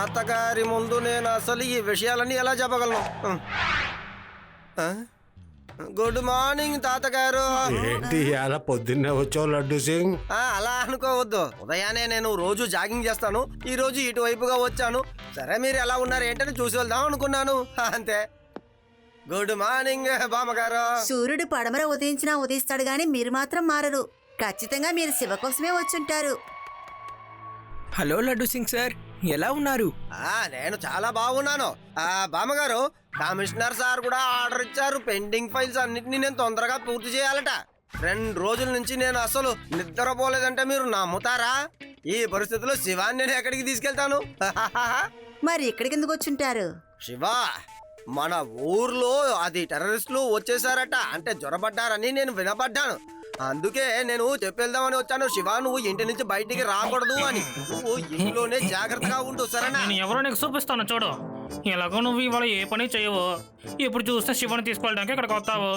తాతగారి ముందు నేను అసలు ఈ విషయాలన్నీ ఎలా చెప్పగలను? గుడ్ మార్నింగ్ తాతగారు. ఏంటి అలా పొద్దున్నే వచ్చావు లడ్డు సింగ్? అలా అనుకోవద్దు. ఉదయాన్నే నేను రోజు జాగింగ్ చేస్తాను. ఈ రోజు ఇటువైపుగా వచ్చాను. సరే మీరు ఎలా ఉన్నారు ఏంటని చూసి వెళ్దాం అనుకున్నాను, అంతే. గుడ్ మార్నింగ్ బామ్మగారు. సూర్యుడు పడమర ఉదయించినా ఉదయిస్తాడు గాని మీరు మాత్రం మారరు. ఖచ్చితంగా మీరు శివ కోసమే వచ్చుంటారు. హలో లడ్డు సింగ్ సార్, ఎలా ఉన్నారు? నేను చాలా బాగున్నాను. బామ్మగారు, కమిషనర్ సార్ కూడా ఆర్డర్ ఇచ్చారు. పెండింగ్ ఫైల్స్ అన్నిటిని నేను తొందరగా పూర్తి చేయాలట. 2 రోజుల నుంచి నేను అసలు నిద్రపోలేదంటే మీరు నమ్ముతారా? ఈ పరిస్థితిలో శివాన్ని నేను ఎక్కడికి తీసుకెళ్తాను? మరి ఇక్కడికి ఎందుకు వచ్చుంటారు? శివ, మన ఊర్లో అది టెర్రరిస్టులు వచ్చేసారట. అంటే జ్వరపడ్డారని నేను వినపడ్డాను. అందుకే నేను చెప్పేద్దామని వచ్చాను. శివ, నువ్వు ఇంటి నుంచి బయటికి రాకూడదు అని. నువ్వు ఇంట్లోనే జాగ్రత్తగా ఉండు, సరేనా? నేను ఎవరో నీకు చూపిస్తాను చూడు. ఎలాగో నువ్వు ఇవాళ ఏ పని చేయవు. ఇప్పుడు చూస్తే శివని తీసుకెళ్ళడానికి ఇక్కడికి వస్తావు.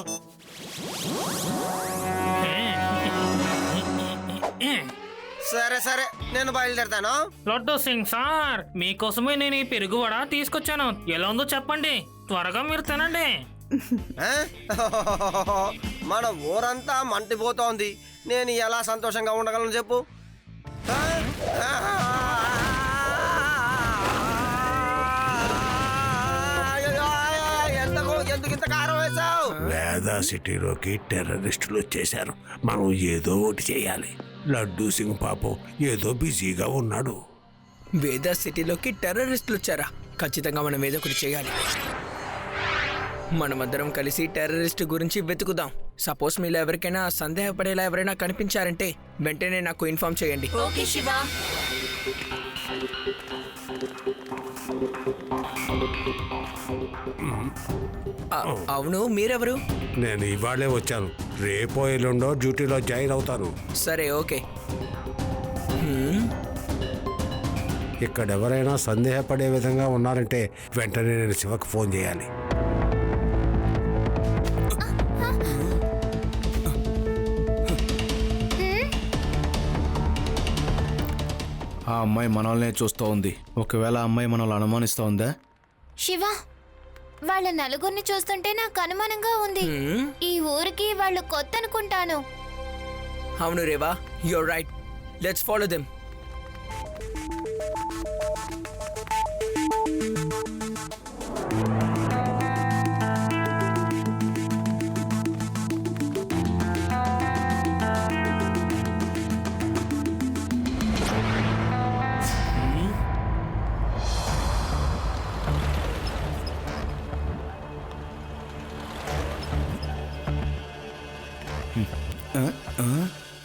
సరే సరే, నేను బయలుదేరతాను. లడ్డు సింగ్ సార్, మీకోసమే నేను ఈ పెరుగు వడ తీసుకొచ్చాను. ఎలా ఉందో చెప్పండి, త్వరగా మీరు తినండి. మన ఊరంతా మంటిపోతోంది. నేను ఎలా సంతోషంగా ఉండగలను చెప్పు? ఎందుకు ఇంత కారం వేశావు? వేదా సిటీలోకి టెర్రరిస్టులు వచ్చేశారు. మనం ఏదో ఒకటి చేయాలి. లడ్డు సింగ్ పాపం ఏదో బిజీగా ఉన్నాడు. వేదా సిటీలోకి టెర్రరిస్టులు వచ్చారా? ఖచ్చితంగా మనం ఏదో ఒకటి చేయాలి. మనమందరం కలిసి టెర్రరిస్ట్ గురించి వెతుకుదాం. సపోజ్ మీలో ఎవరికైనా సందేహపడేలా ఎవరైనా కనిపించారంటే వెంటనే నాకు ఇన్ఫార్మ్ చేయండి. ఓకే శివ. అవును, మీరెవరు? నేను ఇవాళే వచ్చాను. రేపో ఎల్లుండో డ్యూటీలో జాయిన్ అవుతాను. సరే, ఓకే. ఇక్కడ ఎవరైనా సందేహపడే విధంగా ఉన్నారంటే వెంటనే నేను శివకు ఫోన్ చేయాలి. ఆ అమ్మాయి మనల్నే చూస్తూ ఉంది. ఒకవేళ ఆ అమ్మాయి మనల్ని అనుమానిస్తూ ఉందా? శివ, వాళ్ళ నలుగురిని చూస్తుంటే నాకు అనుమానంగా ఉంది. ఈ ఊరికి వాళ్ళు కొత్త అనుకుంటాను. అవును Reva, you're right. Let's follow them.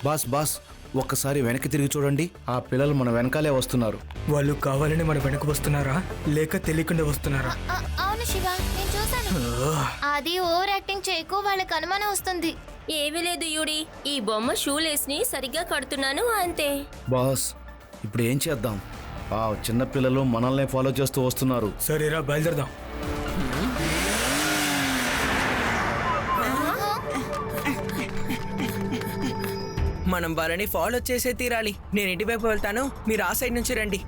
Boss boss, ఒక్కసారి వెనక్కి తిరిగి చూడండి. ఆ పిల్లలు మన వెనకాలే వస్తున్నారు. వాళ్ళు కావాలని మన వెనక వస్తున్నారా లేక తెలియకుండా వస్తున్నారా? అవును శివ, నేను చూసాను. అది ఓవర్ యాక్టింగ్ చేయకు, వాళ్ళకి అనుమానం వస్తుంది. ఏమీ లేదు యూడి, ఈ బొమ్మ షూలేస్ని సరిగ్గా కడుతున్నాను అంతే. బాస్, ఇప్పుడు ఏం చేద్దాం? ఆ చిన్న పిల్లలు మనల్ని ఫాలో చేస్తూ వస్తున్నారు. సరేరా, బయలుదేరదాం. మనం వాళ్ళని ఫాలో చేసే తీరాలి. నేను ఇంటివైపు వెళ్తాను, మీరు ఆ సైడ్ నుంచి రండి.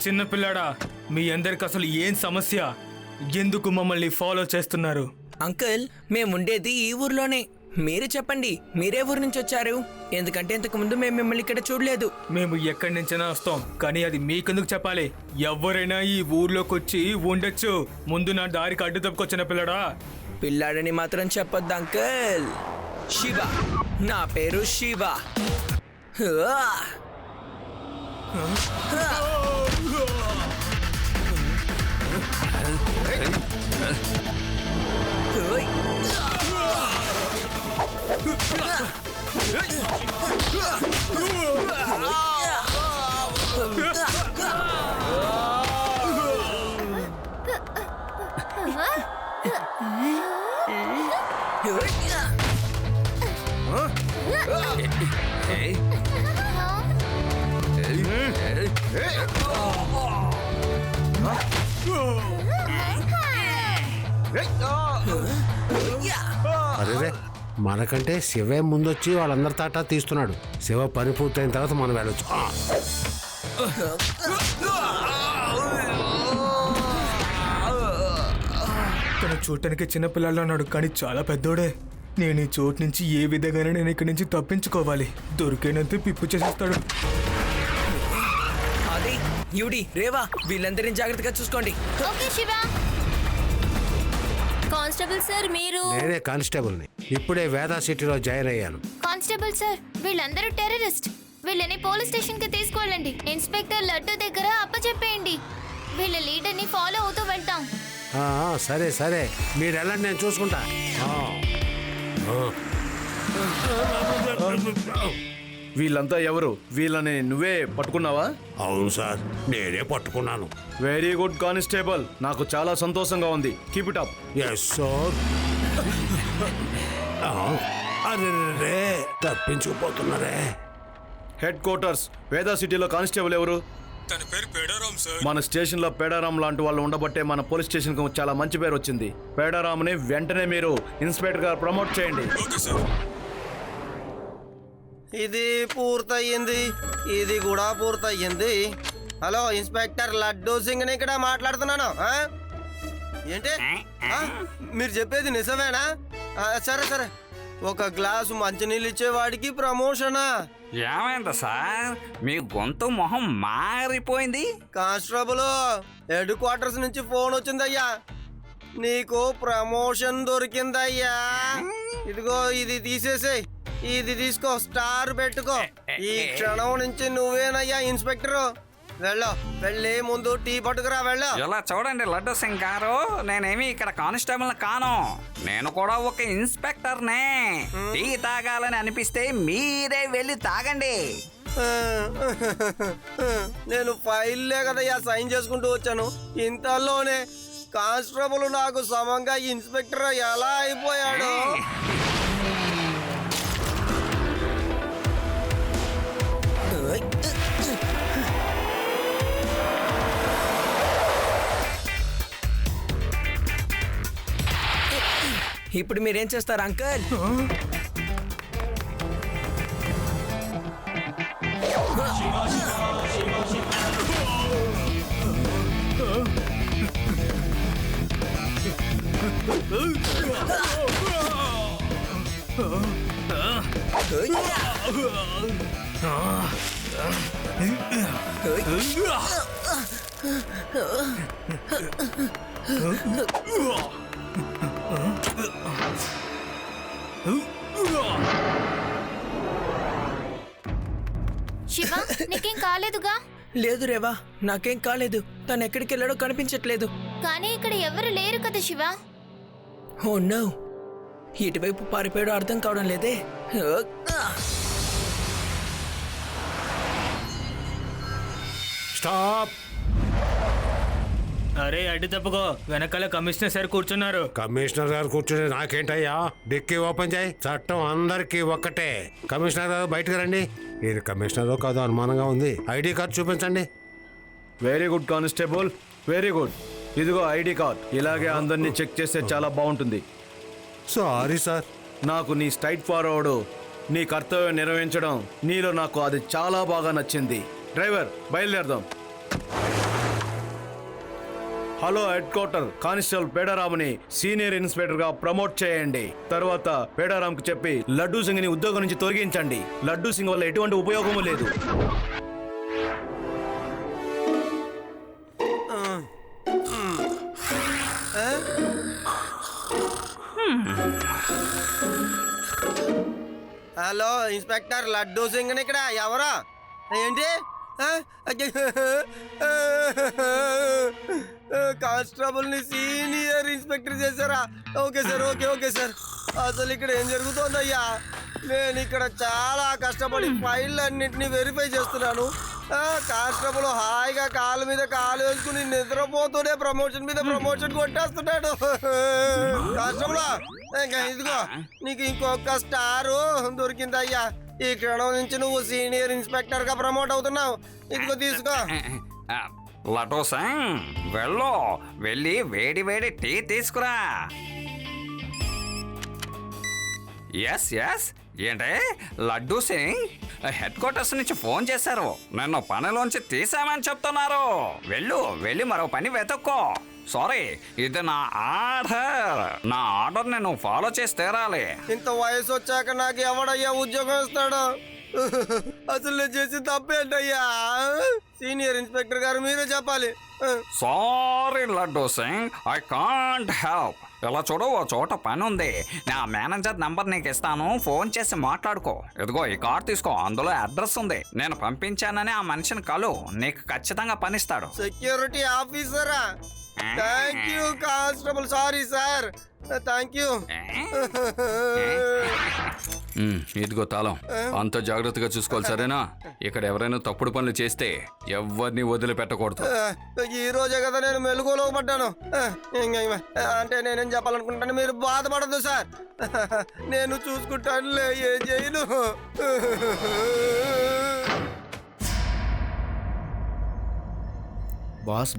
చిన్న పిల్లాడా, మీ అందరికి అసలు ఏం సమస్య? ఎందుకు మమ్మల్ని ఫాలో చేస్తున్నారు? అంకుల్, మేముండేది ఈ ఊర్లోనే. మీరు చెప్పండి, మీరే ఊరు నుంచి వచ్చారు? ఎందుకంటే ఇంతకు ముందు మేము మిమ్మల్ని ఇక్కడ చూడలేదు. మేము ఎక్కడి నుంచైనా వస్తాం, కానీ అది మీకెందుకు చెప్పాలి? ఎవరైనా ఈ ఊర్లోకి వచ్చి ఉండొచ్చు. ముందు నా దారికి అడ్డు తప్పుకొచ్చిన పిల్లడా. పిల్లాడని మాత్రం చెప్పొద్దు అంకుల్. శివ, నా పేరు శివ. అరే మనకంటే శివే ముందొచ్చి వాళ్ళందరి తాటా తీస్తున్నాడు. శివ పని పూర్తయిన తర్వాత మనం వెళ్ళొచ్చు. తను చూడటానికి చిన్నపిల్లలు అన్నాడు, కానీ చాలా పెద్దోడే. నేను ఈ చోటు నుంచి ఏ విధంగానే నేను ఇక్కడి నుంచి తప్పించుకోవాలి. దొరికేనంత పిప్పు చేసేస్తాడు. అది యూడి, రేవా, వీళ్ళందరినీ జాగ్రత్తగా చూసుకోండి. ఓకే శివ. కానిస్టేబుల్ సార్ మీరు నేనే కానిస్టేబుల్ని. ఇప్పుడే వేదా సిటీలో జాయిన్ అయ్యాను. కానిస్టేబుల్ సార్, వీళ్ళందరూ టెర్రరిస్ట్. వీళ్ళని పోలీస్ స్టేషన్ కి తీసుకువెళ్ళండి. ఇన్స్పెక్టర్ లడ్డు దగ్గర అప్పచెప్పేయండి. వీళ్ళ లీడర్ ని ఫాలో అవుతూ వెళ్తాం. సరే సరే, మీరు వెళ్ళండి, నేను చూసుకుంటా. వీళ్ళంతా ఎవరు? వీళ్ళని నువ్వే పట్టుకున్నావా? అవును సార్, నేనే పట్టుకున్నాను. వెరీ గుడ్ కానిస్టేబుల్, నాకు చాలా సంతోషంగా ఉంది. Keep it up. Yes sir. అరే తప్పించుకుపోతున్నారే. హెడ్ క్వార్టర్స్ వేదా సిటీలో కానిస్టేబుల్ ఎవరు? తన పేరు పేడారాం సార్. మన స్టేషన్ లో పేడారాం లాంటి వాళ్ళు ఉండబట్టే మన పోలీస్ స్టేషన్ కు చాలా మంచి పేరు వచ్చింది. పేడారాంని వెంటనే మీరు ఇన్స్పెక్టర్ గా ప్రమోట్ చేయండి. Okay sir. ఇది పూర్తయింది, ఇది కూడా పూర్తయింది. హలో, ఇన్స్పెక్టర్ లడ్డూ సింగ్ ని ఇక్కడ మాట్లాడుతున్నాను. ఏంటి మీరు చెప్పేది నిజమేనా? సరే సరే, ఒక గ్లాసు మంచినీళ్ళు ఇచ్చేవాడికి ప్రమోషనా? ఏమైంది సార్, మీ గొంతు మొహం మారిపోయింది. కానిస్టేబుల్, హెడ్ క్వార్టర్స్ నుంచి ఫోన్ వచ్చిందయ్యా. నీకు ప్రమోషన్ దొరికిందయ్యా. ఇదిగో ఇది తీసేసేయ్, ఇది తీసుకో, స్టార్ పెట్టుకో. ఈ క్షణం నుంచి నువ్వేనయ్యా ఇన్స్పెక్టర్. వెళ్ళో, వెళ్ళి ముందు టీ పట్టుకురా. వెళ్ళో. ఇలా చూడండి లడ్డు సింగ్ గారు, నేనేమి ఇక్కడ కానిస్టేబుల్ కాను, నేను కూడా ఒక ఇన్స్పెక్టర్నే. టీ తాగాలని అనిపిస్తే మీరే వెళ్ళి తాగండి. నేను ఫైల్లే కదయ్యా సైన్ చేసుకుంటూ వచ్చాను. ఇంతలోనే కానిస్టేబుల్ నాకు సమంగా ఇన్స్పెక్టర్ ఎలా అయిపోయాడు? ఇప్పుడు మీరేం చేస్తారు అంకల్? శివ, నీకేం కాలేదుగా? లేదు రేవా, నాకేం కాలేదు. తను ఎక్కడికి వెళ్ళాడో కనిపించట్లేదు. కానీ ఇక్కడ ఎవరు లేరు కదా శివ. ఓ నో, ఇటువైపు పారిపోయాడో అర్థం కావడం లేదే. స్టాప్. అరే అడ్డు తప్పుకో, వెనకాల కమిషనర్ సార్ కూర్చున్నారు. కమిషనర్ గారు కూర్చుని నాకేంటయ్యా? డిక్కీ ఓపెన్ చేయి. చట్టం అందరికీ ఒక్కటే. కమిషనర్ గారు బయటకు రండి. ఇది కమిషనర్ కాదు అనుమానంగా ఉంది. ఐడి కార్డు చూపించండి. Very good constable, very good. ఇదిగో ఐడి కార్డ్. ఇలాగే అందరినీ చెక్ చేస్తే చాలా బాగుంటుంది. Sorry sir. నాకు నీ స్ట్రైట్ ఫార్వర్డ్, నీ కర్తవ్యం నిర్వహించడం, నీలో నాకు అది చాలా బాగా నచ్చింది. డ్రైవర్, బయలుదేరదాం. హలో హెడ్ క్వార్టర్, కానిస్టేబుల్ పేడారాంని సీనియర్ ఇన్స్పెక్టర్ గా ప్రమోట్ చేయండి. తర్వాత పేడారాంకి చెప్పి లడ్డూ సింగ్ ని ఉద్యోగం నుంచి తొలగించండి. లడ్డూ సింగ్ వల్ల ఎటువంటి ఉపయోగము లేదు. హలో, ఇన్స్పెక్టర్ లడ్డూ సింగ్ ని ఇక్కడ. ఎవరా? ఏంటి? కానిస్టేబుల్ ని సీనియర్ ఇన్స్పెక్టర్ చేశారా? Okay sir, okay sir. అసలు ఇక్కడ ఏం జరుగుతోందయ్యా? నేను ఇక్కడ చాలా కష్టపడి ఫైల్ అన్నింటినీ వెరిఫై చేస్తున్నాను, కానిస్టేబుల్ హాయిగా కాలు మీద కాలు వేసుకుని నిద్రపోతూనే ప్రమోషన్ మీద ప్రమోషన్ కొట్టేస్తున్నాడు. కానిస్టేబుల్ ఇంకా ఇదిగో నీకు ఇంకొక స్టారు దొరికిందయ్యా. ఈ క్షణం నుంచి నువ్వు సీనియర్ ఇన్స్పెక్టర్ గా ప్రమోట్ అవుతున్నావు. ఇదిగో తీసుకో. లడ్డూ సింగ్ వెళ్ళి వేడి వేడి టీ తీసుకురా. ఎస్ ఏంటే లడ్డూ సింగ్ హెడ్ క్వార్టర్స్ నుంచి ఫోన్ చేశారు. నన్ను పనిలోంచి తీసామని చెప్తున్నారు. వెళ్ళి మరో పని వెతుక్కో. సారీ, ఇది నా ఆర్డర్ నేను ఫాలో చేసి తీరాలి. ఇంత వయసు వచ్చాక నాకు ఎవడయ్యా ఉద్యోగం ఇస్తాడు? అసలు నేను చేసి తప్పేంటయ్యా? సీనియర్ ఇన్స్పెక్టర్ గారు మీరే చెప్పాలి. Sorry laddu Singh, I can't help. ఇలా చూడు, ఓ చోట పని ఉంది. నా మేనేజర్ నంబర్ నీకు ఇస్తాను, ఫోన్ చేసి మాట్లాడుకో. ఇదిగో ఈ కార్డ్ తీసుకో, అందులో అడ్రస్ ఉంది. నేను పంపించానని ఆ మనిషిని కలు, నీకు ఖచ్చితంగా పనిస్తాడు. సెక్యూరిటీ ఆఫీసరా? Thank you constable. Sorry sir, thank you. ఇదిగో తాళం, అంత జాగ్రత్తగా చూసుకోవాలి సరేనా? ఇక్కడ ఎవరైనా తప్పుడు పనులు చేస్తే ఎవరిని వదిలిపెట్టకూడదు. ఈ రోజే కదా నేను మెలుగులో పడ్డాను. అంటే నేనేం చెప్పాలనుకుంటాను, మీరు బాధపడదు సార్. నేను చూసుకుంటానులే, ఏం చేయను.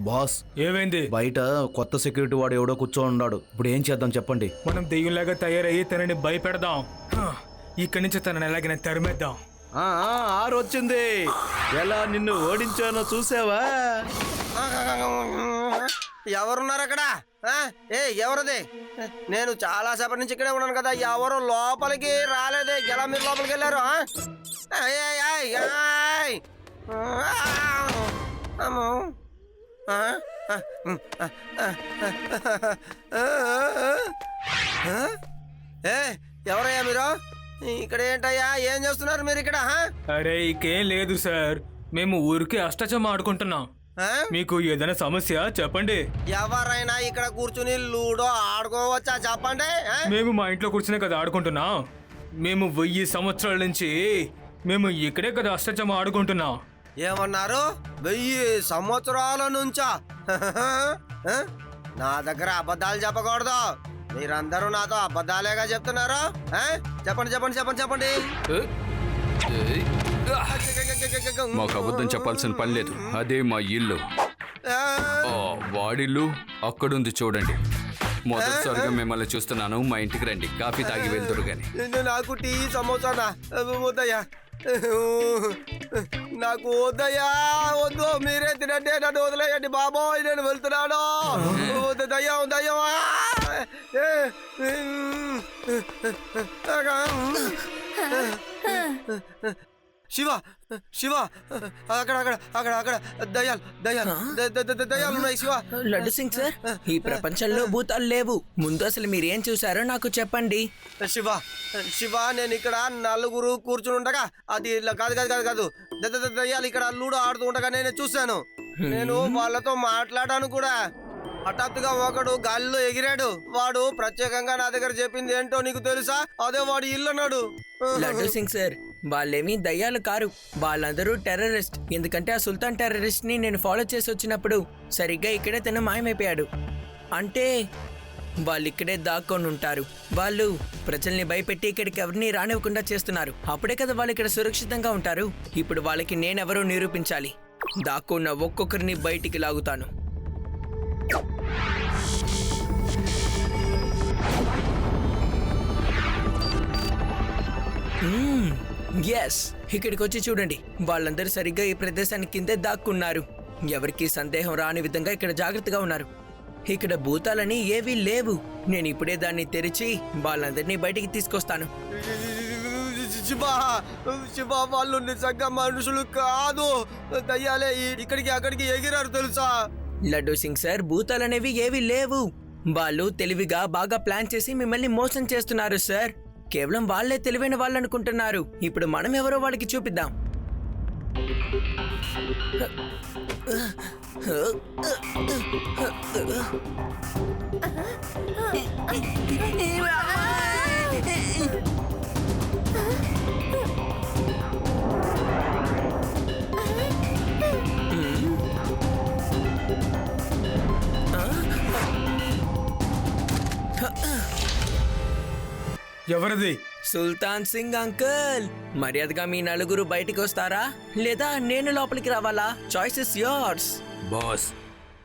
బాస్ ఏమైంది? బయట కొత్త సెక్యూరిటీ వాడు ఎవడో కూర్చొని ఉన్నాడు. ఇప్పుడు ఏం చేద్దాం చెప్పండి. మనం దెయ్యంలాగా తయారయ్యి తనని భయపెడదాం. ఇక్కడి నుంచి తనని ఎలాగైనా తరిమేద్దాం. ఆరు వచ్చింది. ఎలా నిన్ను ఓడించానో చూసావా? ఎవరున్నారు అక్కడ? ఎవరది? నేను చాలా సేపటి నుంచి ఇక్కడే ఉన్నాను కదా, ఎవరు లోపలికి రాలేదే. ఎలా మీరు లోపలికి వెళ్ళారు? ఎవరయ్యా మీరు? ఇక్కడ ఏంటయ్యా, ఏం చేస్తున్నారు మీరు ఇక్కడ? అరే ఇకేం లేదు సార్, మేము ఊరికి అష్టచమ్మ ఆడుకుంటున్నాం. మీకు ఏదైనా సమస్య చెప్పండి. ఎవరైనా ఇక్కడ కూర్చుని లూడో ఆడుకోవచ్చా చెప్పండి. మేము మా ఇంట్లో కూర్చునే కదా ఆడుకుంటున్నాం. మేము 1000 సంవత్సరాల నుంచి మేము ఇక్కడే కదా అష్టచమ్మ ఆడుకుంటున్నాం. ఏమన్నారు? 1000 సంవత్సరాల నుంచా? నా దగ్గర అబద్ధాలు చెప్పకూడదు. మీరందరూ నాతో అబద్ధాలేగా చెప్తున్నారు. చెప్పండి చెప్పండి చెప్పండి చెప్పండి. మాకు అబద్ధం చెప్పాల్సిన పని లేదు, అదే మా ఇల్లు. వాడిల్లు అక్కడుంది చూడండి. మొదటిసారిగా మిమ్మల్ని చూస్తున్నాను. మా ఇంటికి రండి, కాఫీ తాగి వెళ్తురు గాని. నాకు టీ సమోసానా వద్దయ్యా, నాకు వద్దయ్యా, వద్దు. మీరే తినండి, నన్ను వదిలేయండి బాబోయ్, నేను వెళ్తున్నాను. వద్దు దయ్యం దయ్యం. శివ శివ, అక్కడ అక్కడ అక్కడ అక్కడ దయ్యాలు దయ్యాలు దయ్యాలు ఉన్నాయి శివ. లడ్డు సింగ్ సార్, ఈ ప్రపంచంలో భూతాలు లేవు. ముందు అసలు మీరేం చూసారో నాకు చెప్పండి. శివ శివ, నేను ఇక్కడ నలుగురు కూర్చుని ఉండగా, అది కాదు కాదు కాదు కాదు, దయ్యాలు ఇక్కడ లూడో ఆడుతూ ఉండగా నేను చూశాను. నేను వాళ్ళతో మాట్లాడాను కూడా. హఠాత్తుగా ఒకడు గాలిలో ఎగిరాడు. వాడు ప్రత్యేకంగా నా దగ్గర చెప్పింది ఏంటో నీకు తెలుసా? అదే వాడు ఇల్లు అన్నాడు. లడ్డు సింగ్ సార్, వాళ్ళేమీ దయ్యాలు కారు, వాళ్ళందరూ టెర్రరిస్ట్. ఎందుకంటే ఆ సుల్తాన్ టెర్రరిస్ట్ ని నేను ఫాలో చేసి వచ్చినప్పుడు సరిగ్గా ఇక్కడే తను మాయమైపోయాడు. అంటే వాళ్ళు ఇక్కడే దాక్కొని ఉంటారు. వాళ్ళు ప్రజల్ని భయపెట్టి ఇక్కడికి ఎవరిని రానివ్వకుండా చేస్తున్నారు. అప్పుడే కదా వాళ్ళు ఇక్కడ సురక్షితంగా ఉంటారు. ఇప్పుడు వాళ్ళకి నేనెవరో నిరూపించాలి. దాక్కున్న ఒక్కొక్కరిని బయటికి లాగుతాను. ఎస్, ఇక్కడికి వచ్చి చూడండి. వాళ్ళందరూ సరిగ్గా ఈ ప్రదేశానికి కిందే దాక్కున్నారు. ఎవరికి సందేహం రాని విధంగా ఇక్కడ జాగ్రత్తగా ఉన్నారు. ఇక్కడ భూతాలని ఏవీ లేవు. నేను ఇప్పుడే దాన్ని తెరిచి వాళ్ళందరినీ బయటికి తీసుకొస్తాను. శివా శివా, వాళ్ళు నిజంగా మనుషులు కాదు, దయ్యాలే. ఇక్కడికి అక్కడికి ఎగిరారు తెలుసా? లడ్డూ సింగ్ సార్, భూతాలనేవి ఏవీ లేవు. వాళ్ళు తెలివిగా బాగా ప్లాన్ చేసి మిమ్మల్ని మోసం చేస్తున్నారు సార్. కేవలం వాళ్లే తెలివైన వాళ్ళు అనుకుంటున్నారు. ఇప్పుడు మనం ఎవరో వాళ్ళకి చూపిద్దాం. ఎవరిది? సుల్తాన్ సింగ్ అంకుల్, మర్యాదగా మీ నలుగురు బయటికి వస్తారా లేదా నేను లోపలికి రావాలా? Choice is yours. బాస్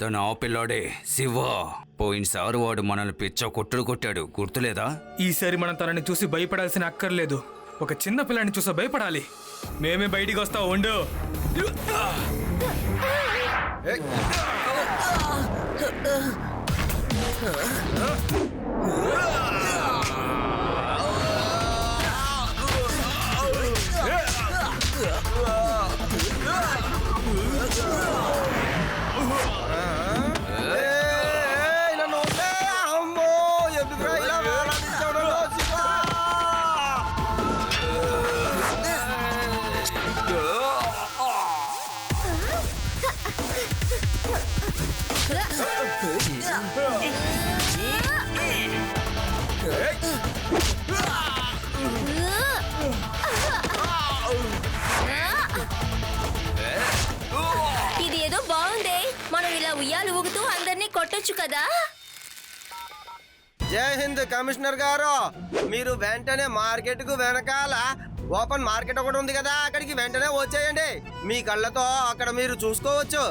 తను ఆ పిల్లాడే శివ. పోయినసారి వాడు మనల్ని పిచ్చ కొట్టుడు కొట్టాడు, గుర్తులేదా? ఈసారి మనం తనని చూసి భయపడాల్సిన అక్కర్లేదు. ఒక చిన్న పిల్లని చూసి భయపడాలి. మేమే బయటికి వస్తాం, ఉండు. నన్ను వదిలే. అమ్మో, ఎందుకురా ఇలా వేలాడించావు నన్ను, శివ? ఇది ఏదో బాగుందే. మనం ఇలా ఉయ్యాలు ఊగుతూ అందరినీ కొట్టొచ్చు కదా. జై హింద్ కమిషనర్ గారు, మీరు వెంటనే మార్కెట్ కు వెనకాల ఓపెన్ మార్కెట్ ఒకటి ఉంది కదా, అక్కడికి వెంటనే వచ్చేయండి. మీ కళ్ళతో అక్కడ మీరు చూసుకోవచ్చు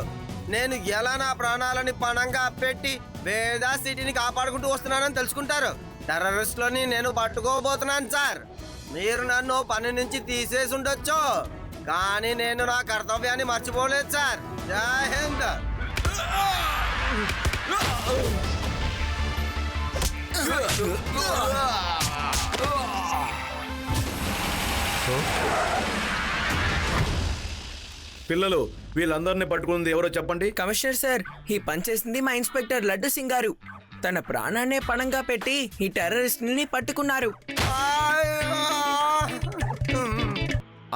నేను ఎలా నా ప్రాణాలని పణంగా పెట్టి వేదా సిటీని కాపాడుకుంటూ వస్తున్నానని తెలుసుకుంటారు. టెర్రరిస్టులని నేను పట్టుకోబోతున్నాను సార్. మీరు నన్ను పని నుంచి తీసేసి ఉండొచ్చు, కానీ నేను నా కర్తవ్యాన్ని మర్చిపోలేదు సార్. జై హింద్. పిల్లలు, వీళ్ళందరినీ పట్టుకుంది ఎవరో చెప్పండి. కమిషనర్ సార్, ఈ పని చేసింది మా ఇన్స్పెక్టర్ లడ్డు సింగ్ గారు. తన ప్రాణాన్నే పణంగా పెట్టి ఈ టెర్రరిస్ట్ ని పట్టుకున్నారు.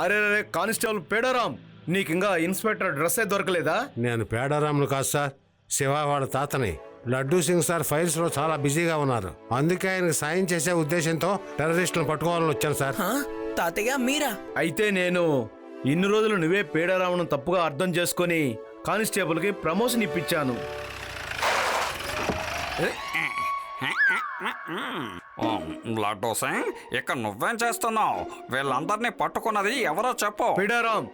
అరే కానిస్టేబుల్ పేడారాం, నీకింకా ఇన్స్పెక్టర్ డ్రెస్ దొరకలేదా? నేను పేడారాములు కాదు సార్, శివ వాళ్ళ తాతని. లడ్డూ సింగ్ సార్ ఫైల్స్ లో చాలా బిజీగా ఉన్నారు, అందుకే ఆయనకు సాయం చేసే ఉద్దేశంతో టెర్రరిస్టులను పట్టుకోవాలని వచ్చాను సార్. హా? తాతయ్య మీరా? అయితే నేను ఇన్ని రోజులు నువ్వే పేడారామును తప్పుగా అర్థం చేసుకొని కానిస్టేబుల్ కి ప్రమోషన్ ఇప్పించాను. లడ్డూ సింగ్, ఇక్కడ నువ్వేం చేస్తున్నావు? వీళ్ళందరినీ పట్టుకున్నది ఎవరో చెప్పు. పేడారాం,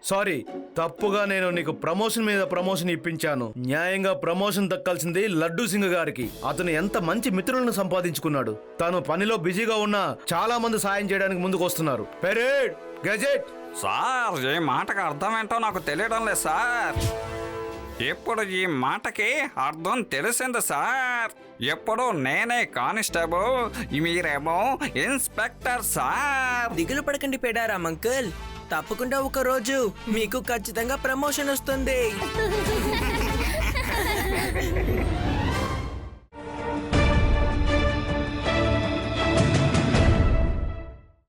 సారీ, తప్పుగా నేను నీకు ప్రమోషన్ మీద ప్రమోషన్ ఇప్పించాను. న్యాయంగా ప్రమోషన్ దక్కాల్సింది లడ్డూ సింగ్ గారికి. అతను ఎంత మంచి మిత్రులను సంపాదించుకున్నాడు. తను పనిలో బిజీగా ఉన్నా చాలా మంది సాయం చేయడానికి ముందుకు వస్తున్నారు. Parade, gazette. సార్, ఈ మాటకి అర్థం ఏంటో నాకు తెలియడం లేదు సార్. ఇప్పుడు ఈ మాటకి అర్థం తెలిసింది సార్. ఎప్పుడు నేనే కానిస్టేబుల్, మీరేమో ఇన్స్పెక్టర్ సార్. దిగులు పడకండి పేడారాం అంకుల్, తప్పకుండా ఒక రోజు మీకు ఖచ్చితంగా ప్రమోషన్ వస్తుంది.